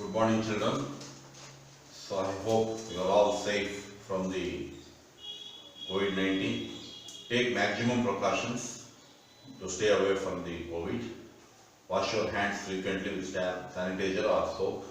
Good morning, children. So I hope you are all safe from the COVID-19. Take maximum precautions to stay away from the COVID. Wash your hands frequently with sanitizer or soap.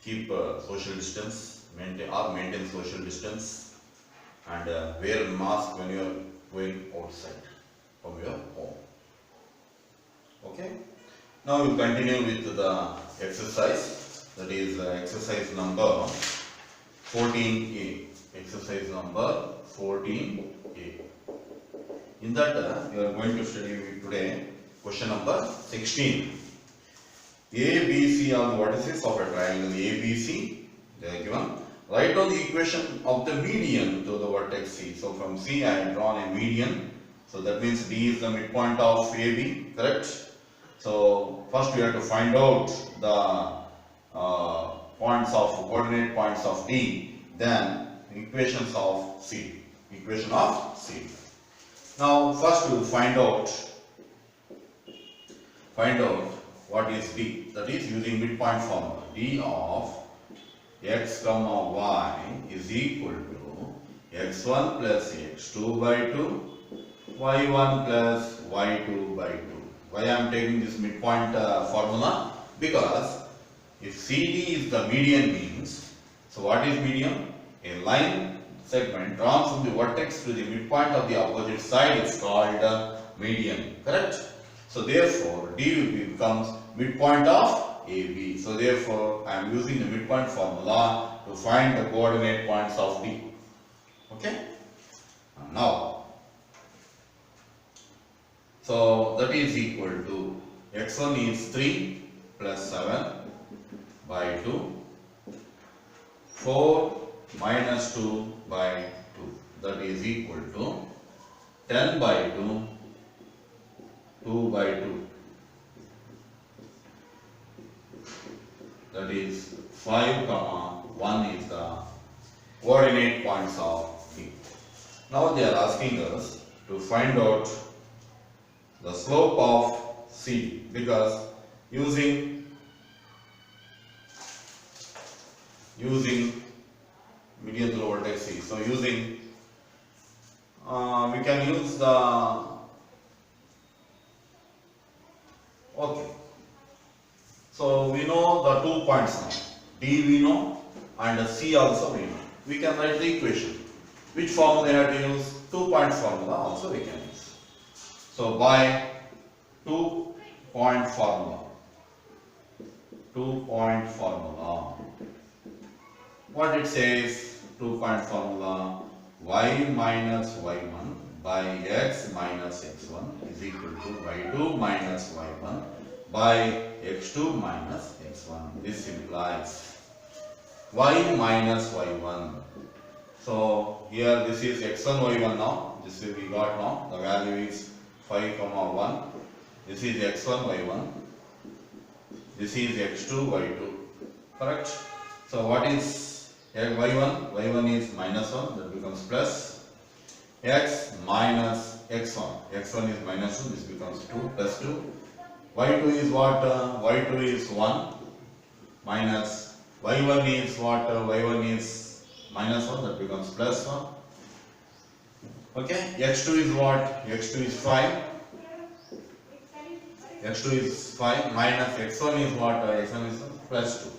Keep social distance, maintain social distance, and wear mask when you are going outside from your home. Okay. Now we continue with the exercise, that is exercise number 14A. Exercise number 14A. In that we are going to study today question number 16. A, B, C are the vertices of a triangle ABC. They are given. Write down the equation of the median to the vertex C. So from C I have drawn a median. So that means D is the midpoint of AB, correct? So first we have to find out the coordinate points of D, then equations of C. Equation of C. Now first we will find out what is D. That is using midpoint formula. D of x comma y is equal to x1 plus x2 by 2, y1 plus y2 by 2. Why I am taking this midpoint formula? Because if CD is the median means, so what is median? A line segment drawn from the vertex to the midpoint of the opposite side is called median, correct? So therefore D becomes midpoint of AB. So therefore I am using the midpoint formula to find the coordinate points of D. Okay? Now, so that is equal to x1 is 3 plus 7 by 2, 4 minus 2 by 2. That is equal to 10 by 2, 2 by 2. That is 5 comma 1 is the coordinate points of D. Now they are asking us to find out the slope of CD, because using median to the vertex C. So using we can use the So we know the 2 points now. D we know and C also we know. We can write the equation. Which formula we have to use? 2-point formula also we can use. So by 2-point formula, what it says, 2-point formula, y minus y1 by x minus x1 is equal to y2 minus y1 by x2 minus x1. This implies y minus y1. So here this is x1 y1 now. This we got now. The value is 5 comma 1. This is x1 y1. This is x2 y2. Correct? So what is y1? y1 is minus 1. That becomes plus. X minus x1. x1 is minus 2. This becomes 2 plus 2. y2 is what? y2 is 1 minus y1 is what? y1 is minus 1. That becomes plus 1. Okay, x2 is what? x2 is 5. x2 is 5 minus x1 is what? x1 is plus 2.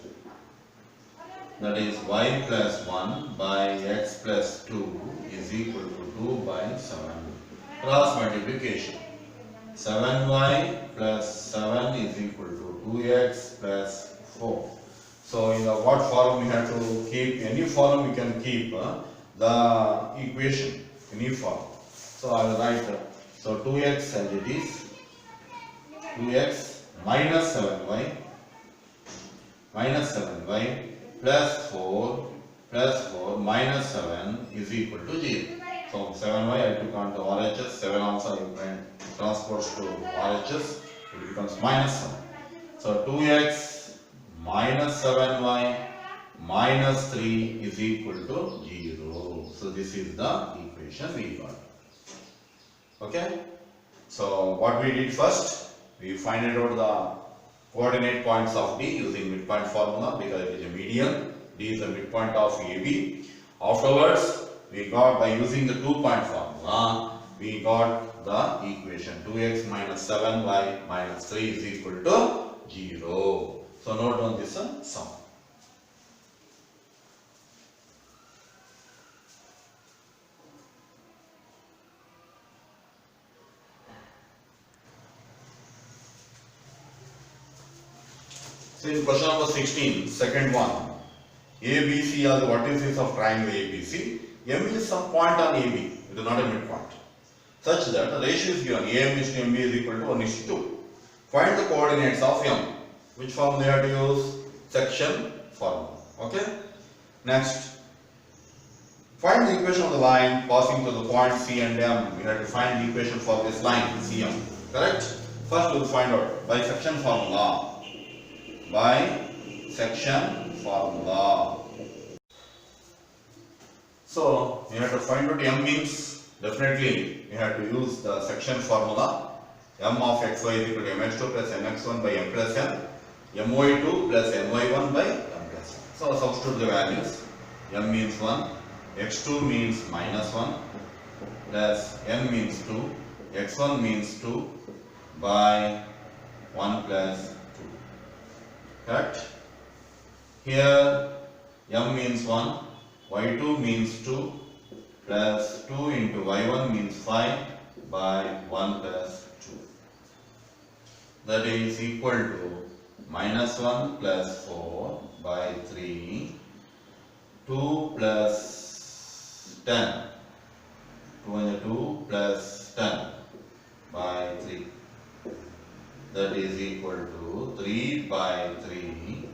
That is y plus 1 by x plus 2 is equal to 2 by 7. Cross multiplication. 7y plus 7 is equal to 2x plus 4. So in the what form we have to keep? Any form we can keep the equation. Any form. So I will write so 2x as it is, 2x minus 7y plus 4 minus 7 is equal to 0. So 7y I took on to RHS, 7 also you can transpose to RHS, it becomes minus 7. So 2x minus 7y minus 3 is equal to 0. So this is the equation we got. Okay. So what we did first, we find out coordinate points of D using midpoint formula because it is a median. D is the midpoint of AB. Afterwards, we got by using the 2-point formula, we got the equation 2x minus 7y minus 3 is equal to 0. So note down this sum. So in question number 16, second one, ABC are the vertices of triangle ABC. M is some point on AB, it is not a midpoint. Such that the ratio is given, AM is to MB is equal to 1:2. Find the coordinates of M. Which form they have to use? Section formula. Okay. Next, find the equation of the line passing through the point C and M. We have to find the equation for this line CM. Correct? First we will find out by section formula. By section formula. So you have to find out M means definitely you have to use the section formula. M of xy is equal to mx2 plus mx1 by m plus n. My2 plus my1 by m plus n. So substitute the values. M means 1, x2 means minus 1 plus n means 2, x1 means 2 by 1 plus 2. Correct? Here m means 1, y2 means 2 plus 2 into y1 means 5 by 1 plus 2. That is equal to minus 1 plus 4 by 3, 2 plus 10, 2 and 2 plus 10 by 3. That is equal to 3 by 3,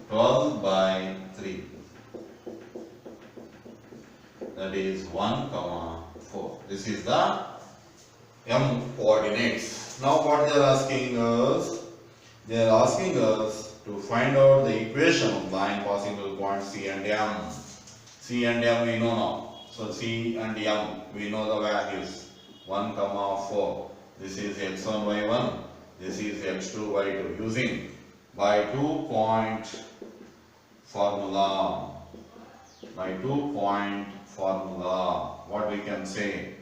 12 by 3. That is 1, 4. This is the M coordinates. Now what they are asking us? They are asking us to find out the equation of line passing through the point C and M. C and M we know now. So C and M we know the values 1, 4. This is x1, y1. This is x2, y2. Using by 2-point formula. By 2-point formula. What we can say?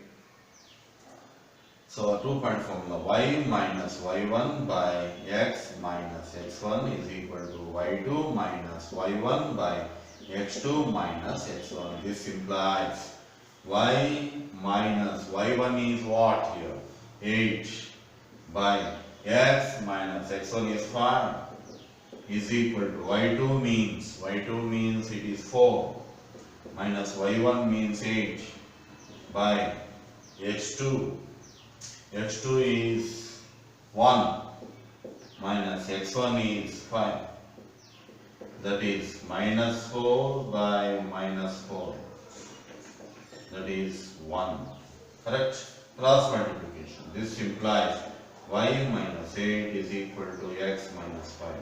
So a 2-point formula, y minus y1 by x minus x1 is equal to y2 minus y1 by x2 minus x1. This implies y minus y1 is what here? 8 by x minus x1 is 5 is equal to y2 means it is 4 minus y1 means 8 by x2 is 1 minus x1 is 5, that is minus 4 by minus 4, that is 1. Correct? Cross multiplication. This implies y minus 8 is equal to x minus 5.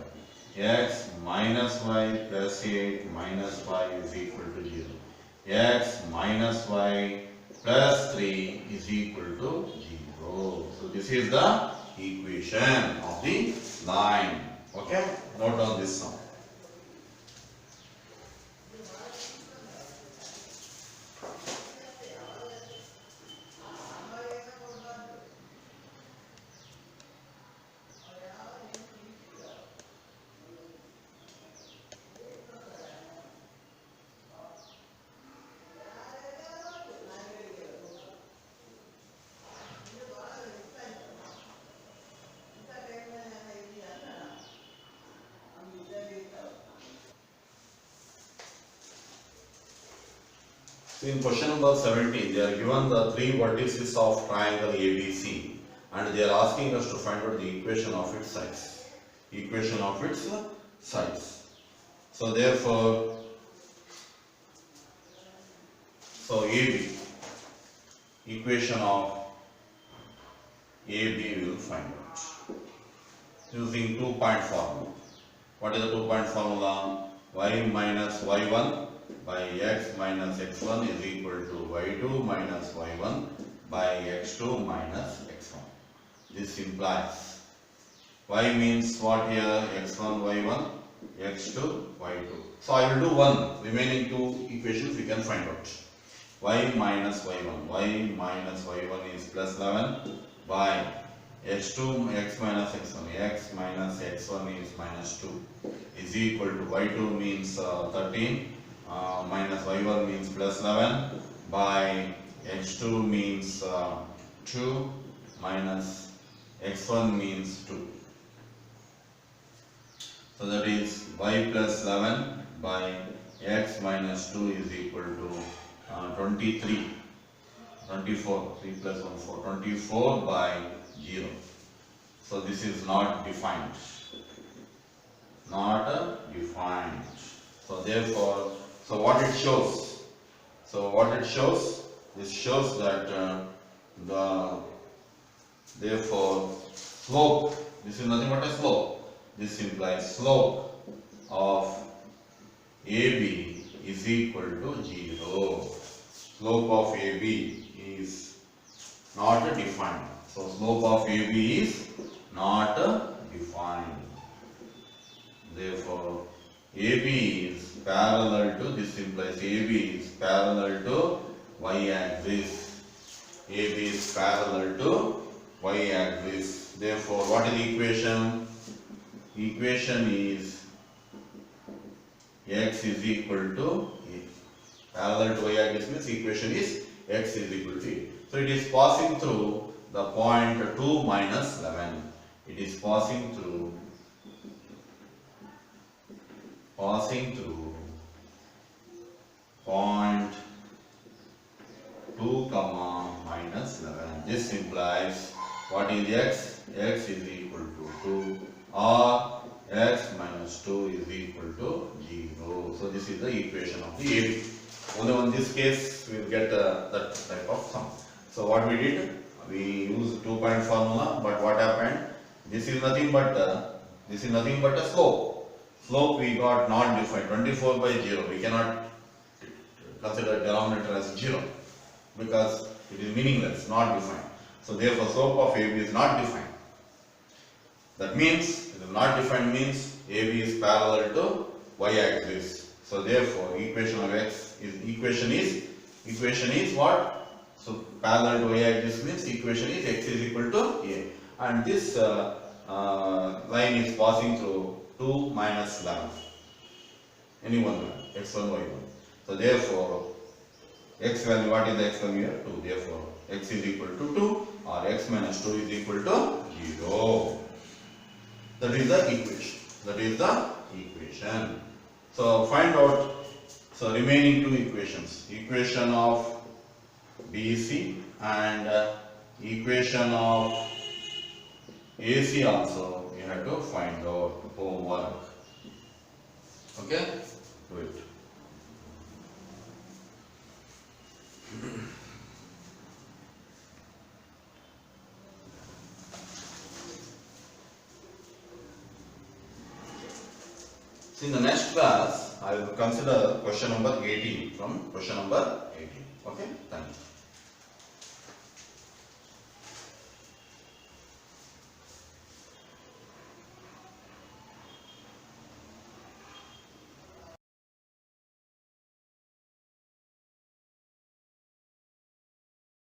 X minus y plus 8 minus 5 is equal to 0. X minus y plus 3 is equal to 0. So this is the equation of the line. Okay? Note down this sum. So in question number 17, they are given the 3 vertices of triangle ABC and they are asking us to find out the equation of its sides. Equation of its sides. So therefore, AB, equation of AB we will find out using 2-point formula. What is the 2-point formula? Y minus y1 by x minus x1 is equal to y2 minus y1 by x2 minus x1. This implies Y means what here? X1, Y1, X2, Y2. So I will do one. Remaining two equations we can find out. Y minus Y1. Y minus Y1 is plus 11 by X2, X minus X1. X minus X1 is minus 2 is equal to Y2 means 13 minus Y1 means plus 11 by X2 means 2 minus X1 means 2. So that is Y plus 11 by X minus 2 is equal to 23, 24, 3 plus 1, 4, 24 by 0. So this is not defined. Not defined. So therefore, so what it shows? So what it shows? This shows that therefore slope, this is nothing but a slope. This implies slope of AB is equal to 0. Slope of AB is not defined. So slope of AB is not defined. Therefore, AB is parallel to, this implies AB is parallel to y-axis. AB is parallel to y-axis. Therefore, what is the equation? Equation is x is equal to a. Parallel to y-axis means equation is x is equal to a. So it is passing through the point 2 minus 11. It is passing through point 2 comma minus 11. This implies what is x? X is equal to 2 or x minus 2 is equal to 0. So this is the equation of the AB. Only in this case we will get that type of sum. So what we did? We used 2-point formula, but what happened? This is nothing but a slope. Slope we got not defined. 24 by 0. We cannot consider denominator as 0 because it is meaningless, not defined. So therefore slope of AB is not defined. That means it is not defined means AB is parallel to y-axis. So therefore equation of x is equation is what? So parallel to y-axis means equation is x is equal to a, and this line is passing through 2 minus 11. Any one line, x1, y1. So therefore x value, what is the x value here? 2. Therefore x is equal to 2 or x minus 2 is equal to 0. That is the equation. So find out, so remaining two equations, equation of BC and equation of AC also you have to find out, homework. Okay, do it. So in the next class, I will consider question number 18 from question number 18. Okay.